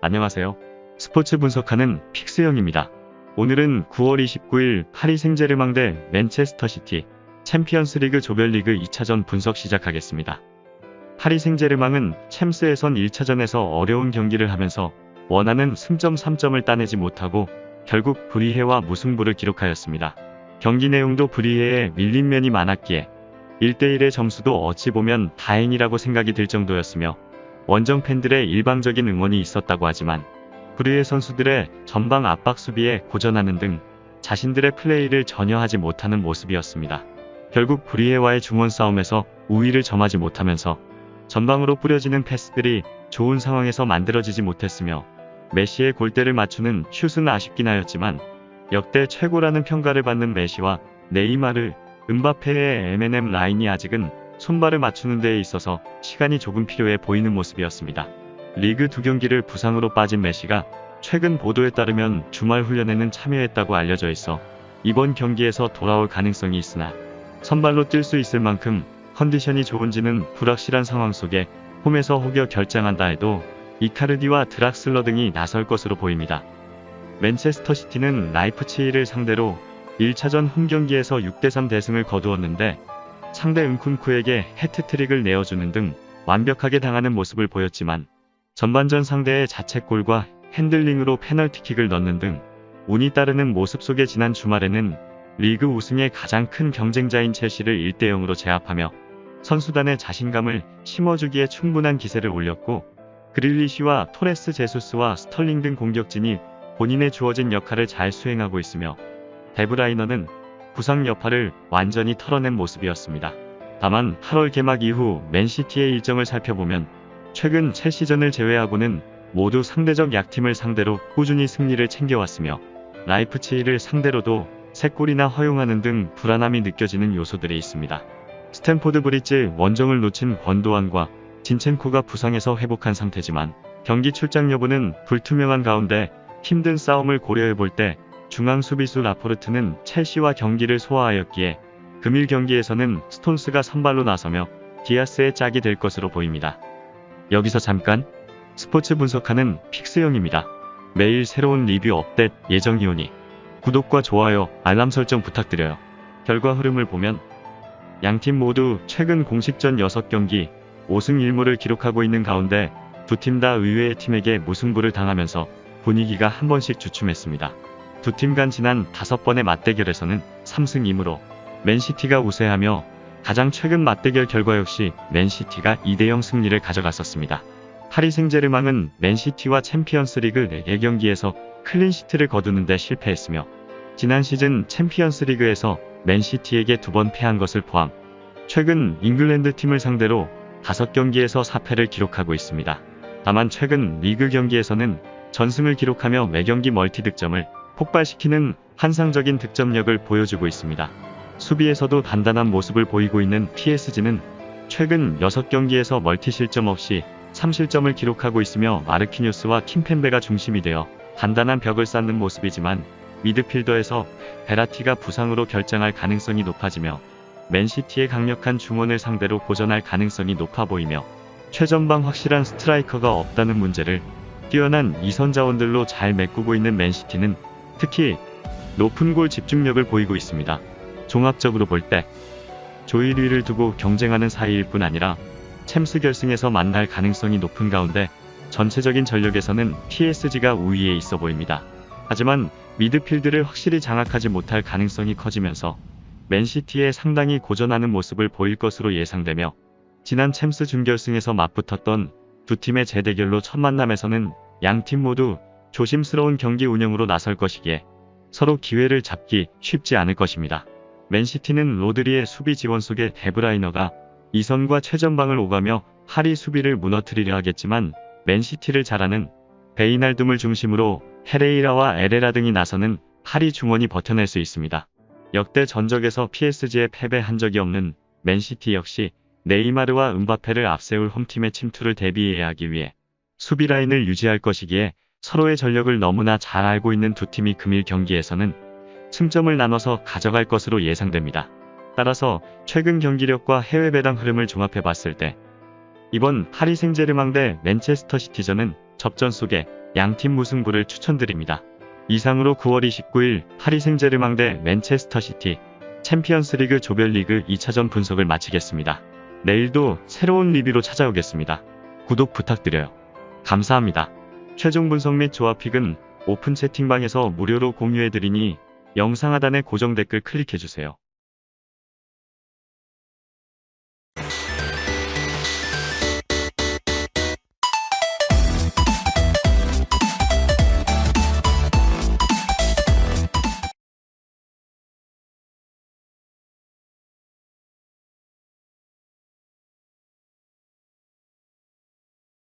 안녕하세요. 스포츠 분석하는 픽스형입니다. 오늘은 9월 29일 파리 생제르맹 대 맨체스터 시티 챔피언스리그 조별리그 2차전 분석 시작하겠습니다. 파리 생제르맹은 챔스에선 1차전에서 어려운 경기를 하면서 원하는 승점 3점을 따내지 못하고 결국 브리헤와 무승부를 기록하였습니다. 경기 내용도 브리헤에 밀린 면이 많았기에 1대1의 점수도 어찌 보면 다행이라고 생각이 들 정도였으며 원정 팬들의 일방적인 응원이 있었다고 하지만 브리헤 선수들의 전방 압박 수비에 고전하는 등 자신들의 플레이를 전혀 하지 못하는 모습이었습니다. 결국 브리헤와의 중원 싸움에서 우위를 점하지 못하면서 전방으로 뿌려지는 패스들이 좋은 상황에서 만들어지지 못했으며 메시의 골대를 맞추는 슛은 아쉽긴 하였지만 역대 최고라는 평가를 받는 메시와 네이마르, 음바페의 M&M 라인이 아직은 손발을 맞추는 데에 있어서 시간이 조금 필요해 보이는 모습이었습니다. 리그 2경기를 부상으로 빠진 메시가 최근 보도에 따르면 주말 훈련에는 참여했다고 알려져 있어 이번 경기에서 돌아올 가능성이 있으나 선발로 뛸 수 있을 만큼 컨디션이 좋은지는 불확실한 상황 속에 홈에서 혹여 결장한다 해도 이카르디와 드락슬러 등이 나설 것으로 보입니다. 맨체스터 시티는 라이프치히를 상대로 1차전 홈경기에서 6대3 대승을 거두었는데 상대 은쿤쿠에게 해트트릭을 내어주는 등 완벽하게 당하는 모습을 보였지만 전반전 상대의 자책골과 핸들링으로 페널티킥을 넣는 등 운이 따르는 모습 속에 지난 주말에는 리그 우승의 가장 큰 경쟁자인 첼시를 1대0으로 제압하며 선수단의 자신감을 심어주기에 충분한 기세를 올렸고 그릴리시와 토레스 제수스와 스털링 등 공격진이 본인의 주어진 역할을 잘 수행하고 있으며 데브라이너는 부상 여파를 완전히 털어낸 모습이었습니다. 다만 8월 개막 이후 맨시티의 일정을 살펴보면 최근 첼시전을 제외하고는 모두 상대적 약팀을 상대로 꾸준히 승리를 챙겨왔으며 라이프치히를 상대로도 3골이나 허용하는 등 불안함이 느껴지는 요소들이 있습니다. 스탠포드 브리지 원정을 놓친 권도환과 진첸코가 부상에서 회복한 상태지만 경기 출장 여부는 불투명한 가운데 힘든 싸움을 고려해볼 때 중앙 수비수 라포르트는 첼시와 경기를 소화하였기에 금일 경기에서는 스톤스가 선발로 나서며 디아스의 짝이 될 것으로 보입니다. 여기서 잠깐 스포츠 분석하는 픽스형입니다. 매일 새로운 리뷰 업데이트 예정이오니 구독과 좋아요, 알람 설정 부탁드려요. 결과 흐름을 보면 양팀 모두 최근 공식전 6경기 5승 1무를 기록하고 있는 가운데 두 팀 다 의외의 팀에게 무승부를 당하면서 분위기가 한 번씩 주춤했습니다. 두 팀 간 지난 5번의 맞대결에서는 3승 2무로 맨시티가 우세하며 가장 최근 맞대결 결과 역시 맨시티가 2대0 승리를 가져갔었습니다. 파리 생제르맹은 맨시티와 챔피언스리그 4경기에서 클린시트를 거두는데 실패했으며 지난 시즌 챔피언스리그에서 맨시티에게 2번 패한 것을 포함 최근 잉글랜드 팀을 상대로 5경기에서 4패를 기록하고 있습니다. 다만 최근 리그 경기에서는 전승을 기록하며 매경기 멀티득점을 폭발시키는 환상적인 득점력을 보여주고 있습니다. 수비에서도 단단한 모습을 보이고 있는 PSG는 최근 6경기에서 멀티실점 없이 3실점을 기록하고 있으며 마르키뉴스와 킴펜베가 중심이 되어 단단한 벽을 쌓는 모습이지만 미드필더에서 베라티가 부상으로 결장할 가능성이 높아지며 맨시티의 강력한 중원을 상대로 고전할 가능성이 높아 보이며 최전방 확실한 스트라이커가 없다는 문제를 뛰어난 이선 자원들로 잘 메꾸고 있는 맨시티는 특히 높은 골 집중력을 보이고 있습니다. 종합적으로 볼 때 조 1위를 두고 경쟁하는 사이일 뿐 아니라 챔스 결승에서 만날 가능성이 높은 가운데 전체적인 전력에서는 PSG가 우위에 있어 보입니다. 하지만 미드필드를 확실히 장악하지 못할 가능성이 커지면서 맨시티에 상당히 고전하는 모습을 보일 것으로 예상되며 지난 챔스 준결승에서 맞붙었던 두 팀의 재대결로 첫 만남에서는 양팀 모두 조심스러운 경기 운영으로 나설 것이기에 서로 기회를 잡기 쉽지 않을 것입니다. 맨시티는 로드리의 수비 지원 속에 데브라이너가 이선과 최전방을 오가며 파리 수비를 무너뜨리려 하겠지만 맨시티를 잘하는 베이날둠을 중심으로 헤레이라와 에레라 등이 나서는 파리 중원이 버텨낼 수 있습니다. 역대 전적에서 PSG에 패배한 적이 없는 맨시티 역시 네이마르와 음바페를 앞세울 홈팀의 침투를 대비하기 위해 수비 라인을 유지할 것이기에 서로의 전력을 너무나 잘 알고 있는 두 팀이 금일 경기에서는 승점을 나눠서 가져갈 것으로 예상됩니다. 따라서 최근 경기력과 해외 배당 흐름을 종합해 봤을 때 이번 파리 생제르맹 대 맨체스터 시티전은 접전 속에 양팀 무승부를 추천드립니다. 이상으로 9월 29일 파리 생제르맹 대 맨체스터 시티 챔피언스리그 조별리그 2차전 분석을 마치겠습니다. 내일도 새로운 리뷰로 찾아오겠습니다. 구독 부탁드려요. 감사합니다. 최종 분석 및 조합픽은 오픈 채팅방에서 무료로 공유해드리니 영상 하단의 고정 댓글 클릭해주세요.